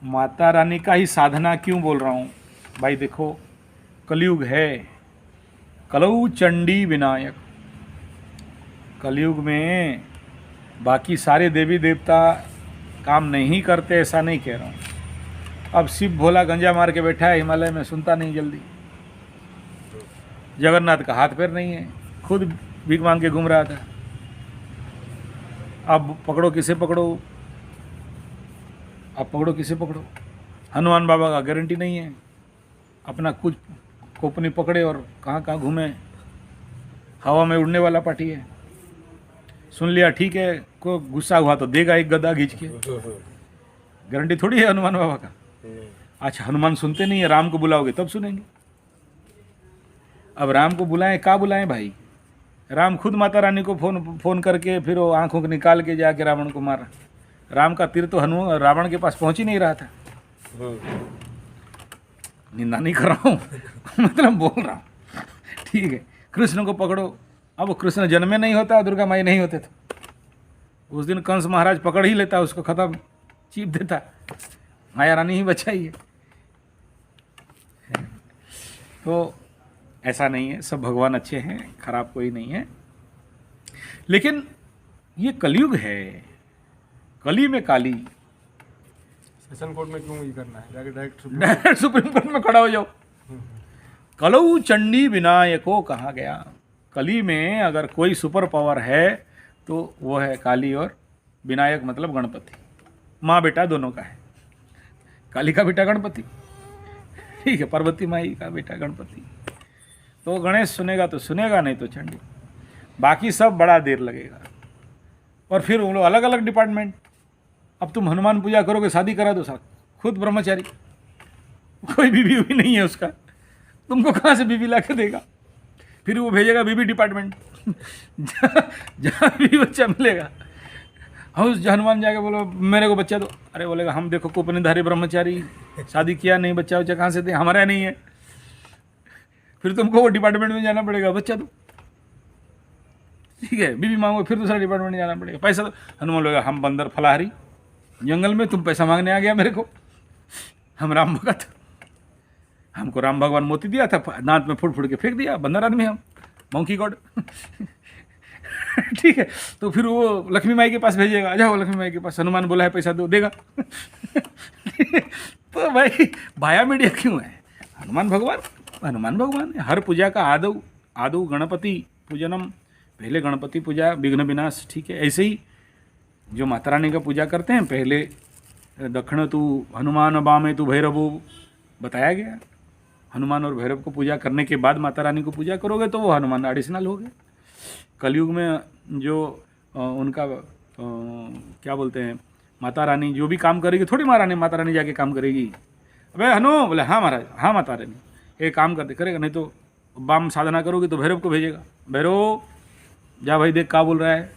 माता रानी का ही साधना क्यों बोल रहा हूँ भाई? देखो, कलयुग है, कलऊ चंडी विनायक। कलयुग में बाकी सारे देवी देवता काम नहीं करते, ऐसा नहीं कह रहा हूँ। अब शिव भोला गंजा मार के बैठा है हिमालय में, सुनता नहीं जल्दी। जगन्नाथ का हाथ पैर नहीं है, खुद भीख मांग के घूम रहा था। अब पकड़ो किसे पकड़ो, अब पकड़ो किसे पकड़ो। हनुमान बाबा का गारंटी नहीं है, अपना कुछ कोपनी पकड़े और कहाँ कहाँ घूमे, हवा में उड़ने वाला पार्टी है। सुन लिया ठीक है, को गुस्सा हुआ तो देगा एक गदा खींच के, गारंटी थोड़ी है हनुमान बाबा का। अच्छा, हनुमान सुनते नहीं है, राम को बुलाओगे तब सुनेंगे। अब राम को बुलाएं, क्या बुलाएं भाई? राम खुद माता रानी को फोन करके फिर वो आंखों को निकाल के जाके रावण को मारा। राम का तीर तो रावण के पास पहुंच ही नहीं रहा था। निंदा नहीं कर रहा हूँ मतलब बोल रहा हूँ, ठीक है। कृष्ण को पकड़ो, अब कृष्ण जन्मे नहीं होता, दुर्गा माई नहीं होते तो उस दिन कंस महाराज पकड़ ही लेता, उसको खत्म चीप देता। माया रानी ही बचाई है। तो ऐसा नहीं है, सब भगवान अच्छे हैं, खराब कोई नहीं है। लेकिन ये कलयुग है, कली में काली। सेशन कोर्ट में क्यों ये करना है, जाके डायरेक्ट सुप्रीम कोर्ट में खड़ा हो जाओ। कलऊ चंडी विनायको कहा गया। कली में अगर कोई सुपर पावर है तो वो है काली, और विनायक मतलब गणपति। माँ बेटा दोनों का है, काली का बेटा गणपति, ठीक है, पार्वती माई का बेटा गणपति। तो गणेश सुनेगा तो सुनेगा, नहीं तो चंडी। बाकी सब बड़ा देर लगेगा। और फिर वो लोग अलग अलग डिपार्टमेंट। अब तुम हनुमान पूजा करोगे, शादी करा दो साथ, खुद ब्रह्मचारी, कोई बीवी भी नहीं है उसका, तुमको कहाँ से बीवी ला के देगा? फिर वो भेजेगा बीबी डिपार्टमेंट जहाँ बीवी बच्चा मिलेगा। उस हनुमान जाके बोलो मेरे को बच्चा दो, अरे बोलेगा हम देखो कुपनिधारी ब्रह्मचारी, शादी किया नहीं, बच्चा बच्चा कहाँ से दे, हमारा नहीं है। फिर तुमको वो डिपार्टमेंट में जाना पड़ेगा, बच्चा दो, ठीक है, बीवी मांगो, फिर दूसरा डिपार्टमेंट में जाना पड़ेगा, पैसा दो। हनुमान बोलेगा हम बंदर फलाहारी जंगल में, तुम पैसा मांगने आ गया मेरे को, हम राम भगत, हमको राम भगवान मोती दिया था, दांत में फुड़ फुड़ के फेंक दिया, बंदर आदमी हम, मंकी गॉड ठीक है। तो फिर वो लक्ष्मी माई के पास भेजेगा, जाओ लक्ष्मी माई के पास, हनुमान बोला है पैसा दो, देगा तो भाई भाया मीडिया क्यों है? हनुमान भगवान है। हर पूजा का आदौ गणपति पूजनम, पहले गणपति पूजा, विघ्न विनाश, ठीक है। ऐसे ही जो माता रानी का पूजा करते हैं, पहले दक्षिण तू हनुमान बामे तू भैरवो बताया गया। हनुमान और भैरव को पूजा करने के बाद माता रानी को पूजा करोगे तो वो हनुमान एडिशनल हो गए। कलयुग में जो उनका क्या बोलते हैं, माता रानी जो भी काम करेगी, थोड़ी माता रानी जाके काम करेगी। अबे हनु बोले हाँ महाराज, हाँ माता रानी ये काम करते करेगा, नहीं तो बाम साधना करोगे तो भैरव को भेजेगा, भैरव जा भाई देख क्या बोल रहा है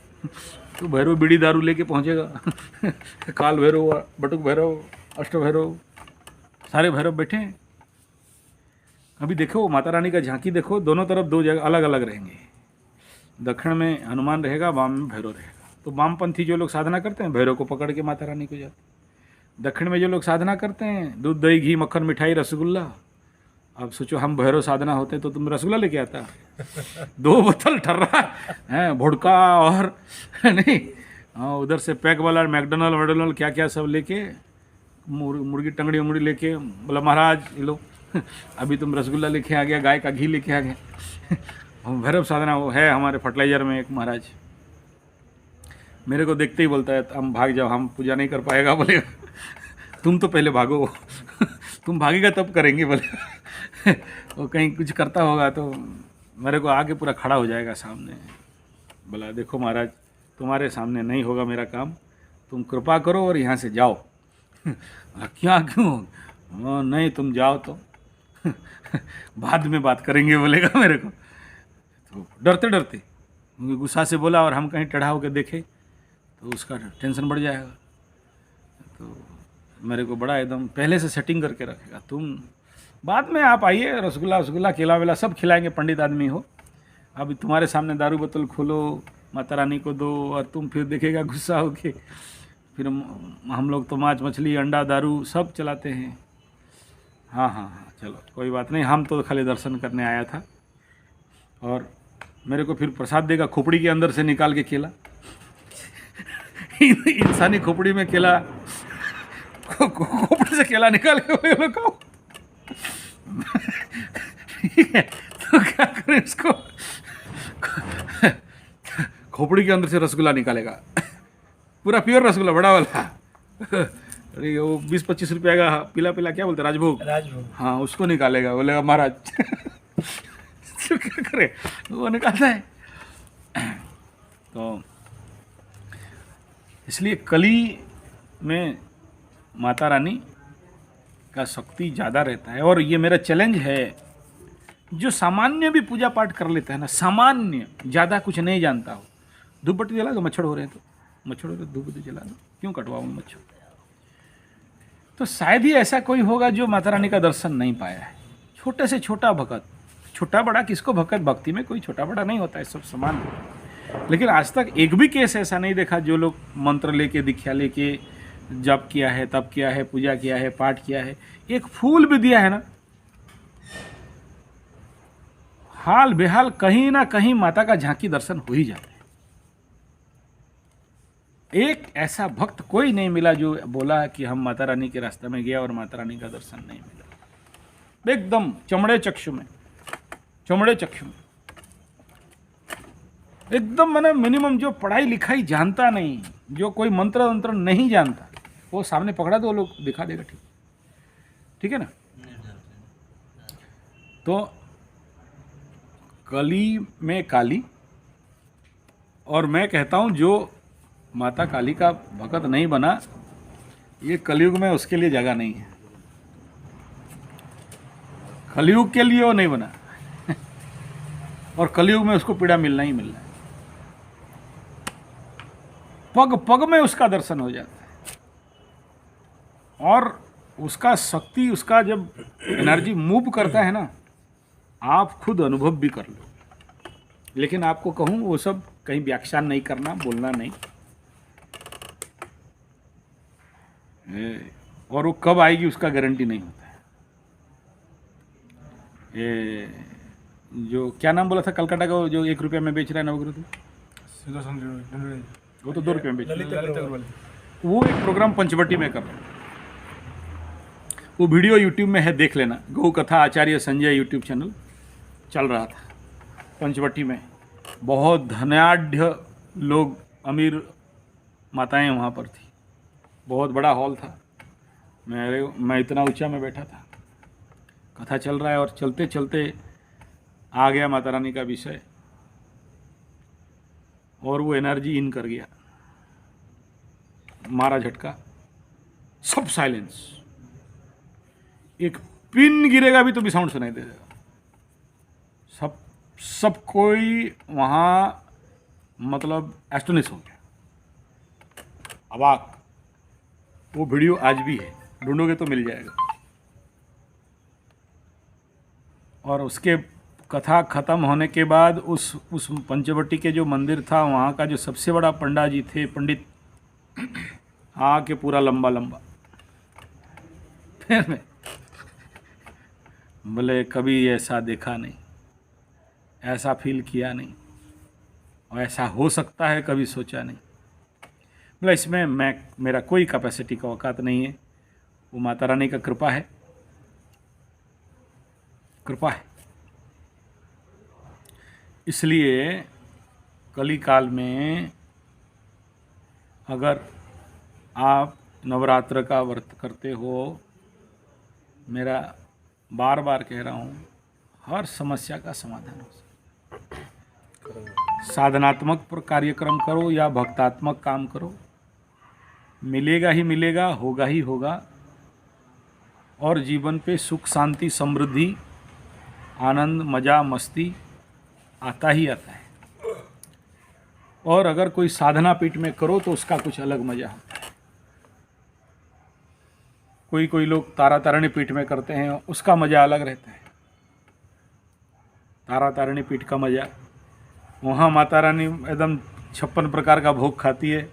तो भैरव बीड़ी दारू लेके पहुँचेगा काल भैरव, बटुक भैरव, अष्ट भैरव, सारे भैरव बैठे हैं। अभी देखो माता रानी का झांकी देखो, दोनों तरफ दो जगह अलग अलग रहेंगे। दक्षिण में हनुमान रहेगा, वाम में भैरव रहेगा। तो वामपंथी जो लोग साधना करते हैं भैरव को पकड़ के माता रानी को जाते। दक्षिण में जो लोग साधना करते हैं दूध दही घी मक्खन मिठाई रसगुल्ला। अब सोचो हम भैरव साधना होते तो तुम रसगुल्ला लेके आता 2 बोतल ठर्रा है भुड़का और नहीं, उधर से पैक वाला मैकडोनल्ड क्या क्या सब लेके, मुर्गी टंगड़ी उंगड़ी लेके, बोला महाराज ये लो अभी तुम रसगुल्ला लेके आ गया, गाय का घी लेके आ गया। भैरव साधना वो है हमारे फर्टिलाइजर में एक महाराज, मेरे को देखते ही बोलता है हम भाग जाओ, हम पूजा नहीं कर पाएगा। बोलेगा तुम तो पहले भागो तुम भागेगा तब करेंगे। बोले वो कहीं कुछ करता होगा तो मेरे को आके पूरा खड़ा हो जाएगा सामने। बोला देखो महाराज तुम्हारे सामने नहीं होगा मेरा काम, तुम कृपा करो और यहाँ से जाओ। क्या क्यों? नहीं तुम जाओ तो बाद में बात करेंगे बोलेगा मेरे को। तो डरते डरते गुस्सा से बोला और हम कहीं टेढ़ा होकर देखे तो उसका टेंशन बढ़ जाएगा। तो मेरे को बड़ा एकदम पहले से सेटिंग करके रखेगा, तुम बाद में आप आइए, रसगुल्ला केला वेला सब खिलाएंगे, पंडित आदमी हो। अभी तुम्हारे सामने दारू बोतल खोलो, माता रानी को दो और तुम फिर देखेगा गुस्सा होके फिर हम लोग तो मांस मछली अंडा दारू सब चलाते हैं। हाँ हाँ हाँ, चलो कोई बात नहीं, हम तो खाली दर्शन करने आया था। और मेरे को फिर प्रसाद देगा, खोपड़ी के अंदर से निकाल के केला इंसानी खोपड़ी में केला, खोपड़ी से केला निकाल के वो लोग खाओ। ठीक है, तो क्या करें इसको, खोपड़ी के अंदर से रसगुल्ला निकालेगा, पूरा प्योर रसगुल्ला बड़ा वाला। अरे वो 20-25 रुपया का पीला पीला क्या बोलते हैं, राजभोग, हाँ उसको निकालेगा, बोलेगा महाराज। तो क्या करे, वो निकालता है। तो इसलिए कली में माता रानी का शक्ति ज़्यादा रहता है। और ये मेरा चैलेंज है, जो सामान्य भी पूजा पाठ कर लेता है ना, सामान्य, ज़्यादा कुछ नहीं जानता हो, धूप बत्ती जला दो, मच्छर हो रहे हैं तो मच्छर हो रहे, धूप बत्ती जला दो, क्यों कटवाऊँ मच्छर। तो शायद ही ऐसा कोई होगा जो माता रानी का दर्शन नहीं पाया है। छोटे से छोटा भक्त, छोटा बड़ा किसको, भक्त भक्ति में कोई छोटा बड़ा नहीं होता है, सब समान है। लेकिन आज तक एक भी केस ऐसा नहीं देखा जो लोग मंत्र लेके, दीक्षा लेके, जप किया है, तप किया है, पूजा किया है, पाठ किया है, एक फूल भी दिया है ना, हाल बेहाल कहीं ना कहीं माता का झांकी दर्शन हो ही जाता है। एक ऐसा भक्त कोई नहीं मिला जो बोला कि हम माता रानी के रास्ते में गया और माता रानी का दर्शन नहीं मिला। एकदम चमड़े चक्षु में, चमड़े चक्षु में एकदम, मैंने मिनिमम जो पढ़ाई लिखाई जानता नहीं, जो कोई मंत्र तंत्र नहीं जानता, वो सामने पकड़ा दो, लोग दिखा देगा, ठीक, ठीक है ना। तो कली में काली, और मैं कहता हूँ जो माता काली का भक्त नहीं बना, ये कलयुग में उसके लिए जगह नहीं है, कलयुग के लिए वो नहीं बना। और कलयुग में उसको पीड़ा मिलना ही मिलना है, पग पग में उसका दर्शन हो जाता है। और उसका शक्ति, उसका जब एनर्जी मूव करता है ना, आप खुद अनुभव भी कर लो। लेकिन आपको कहूँ वो सब कहीं व्याख्यान नहीं करना, बोलना नहीं। और वो कब आएगी उसका गारंटी नहीं होता है। ये जो क्या नाम बोला था कलकत्ता का, जो 1 रुपया में बेच रहा है नवग्रह, वो तो 2 रुपये में बेच रहा है। वो एक प्रोग्राम पंचवटी में कर रहा है, वो वीडियो यूट्यूब में है, देख लेना। गौ कथा आचार्य संजय यूट्यूब चैनल चल रहा था पंचवटी में। बहुत धनाढ़ लोग, अमीर माताएं वहाँ पर थी, बहुत बड़ा हॉल था। मैं इतना ऊंचा में बैठा था, कथा चल रहा है, और चलते चलते आ गया माता रानी का विषय, और वो एनर्जी इन कर गया, मारा झटका, सब साइलेंस, एक पिन गिरेगा भी तो भी साउंड सुनाई दे देगा। सब कोई वहाँ मतलब एस्टोनिश हो गया, अवाक। वो वीडियो आज भी है, ढूंढोगे तो मिल जाएगा। और उसके कथा खत्म होने के बाद उस पंचवटी के जो मंदिर था, वहाँ का जो सबसे बड़ा पंडा जी थे, पंडित, आके पूरा लंबा लंबा, फिर मैं बोले कभी ऐसा देखा नहीं, ऐसा फील किया नहीं, और ऐसा हो सकता है कभी सोचा नहीं। बोला इसमें मेरा कोई कैपेसिटी का औकात नहीं है, वो माता रानी का कृपा है, कृपा है। इसलिए कली काल में अगर आप नवरात्र का व्रत करते हो, मेरा बार बार कह रहा हूँ, हर समस्या का समाधान हो सकता है। साधनात्मक कार्यक्रम करो या भक्तात्मक काम करो, मिलेगा ही मिलेगा, होगा ही होगा। और जीवन पे सुख शांति समृद्धि आनंद मज़ा मस्ती आता ही आता है। और अगर कोई साधना पीठ में करो तो उसका कुछ अलग मज़ा होता है। कोई लोग तारा तारिणी पीठ में करते हैं, उसका मज़ा अलग रहता है। तारा तारिणी पीठ का मज़ा, वहाँ माता रानी एकदम 56 प्रकार का भोग खाती है,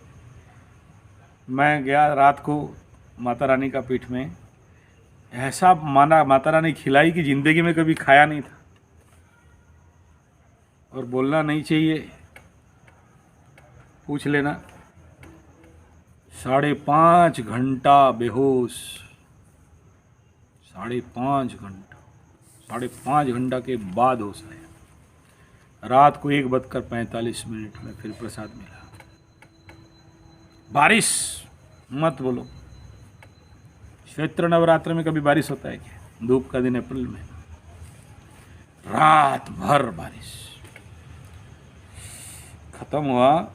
मैं गया रात को माता रानी का पीठ में, ऐसा माना माता रानी खिलाई कि ज़िंदगी में कभी खाया नहीं था। और बोलना नहीं चाहिए, पूछ लेना। 5.5 घंटा बेहोश, 5.5 घंटा के बाद होश आया। रात को 1:45 में फिर प्रसाद मिला। बारिश मत बोलो, चैत्र नवरात्र में कभी बारिश होता है क्या? धूप का दिन अप्रैल में, रात भर बारिश। खत्म हुआ।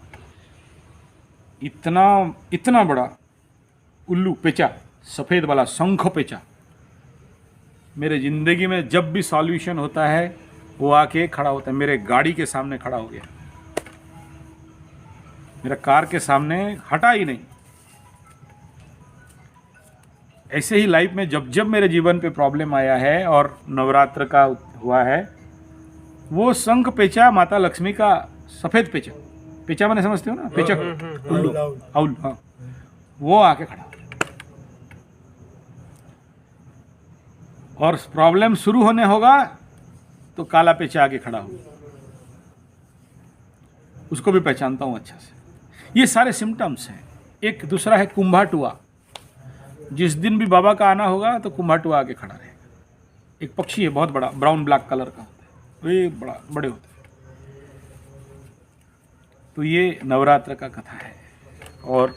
इतना बड़ा उल्लू पेचा, सफ़ेद वाला शंख पेचा, मेरे ज़िंदगी में जब भी सॉल्यूशन होता है वो आके खड़ा होता है। मेरे गाड़ी के सामने खड़ा हो गया, मेरा कार के सामने हटा ही नहीं। ऐसे ही लाइफ में जब जब मेरे जीवन पे प्रॉब्लम आया है और नवरात्र का हुआ है, वो शंख पेचा, माता लक्ष्मी का सफ़ेद पेचा, पेचा मैंने समझते हो ना, पेचक, उल्लू, आउल, हाँ, वो आके खड़ा हो गया। और प्रॉब्लम शुरू होने होगा तो काला पेचा आके खड़ा हो, उसको भी पहचानता हूँ अच्छा से। ये सारे सिम्टम्स हैं। एक दूसरा है कुंभाटुआ। जिस दिन भी बाबा का आना होगा तो कुंभाटुआ आके खड़ा रहेगा। एक पक्षी है बहुत बड़ा, ब्राउन ब्लैक कलर का होता है, वे बड़े होते हैं। तो ये नवरात्र का कथा है। और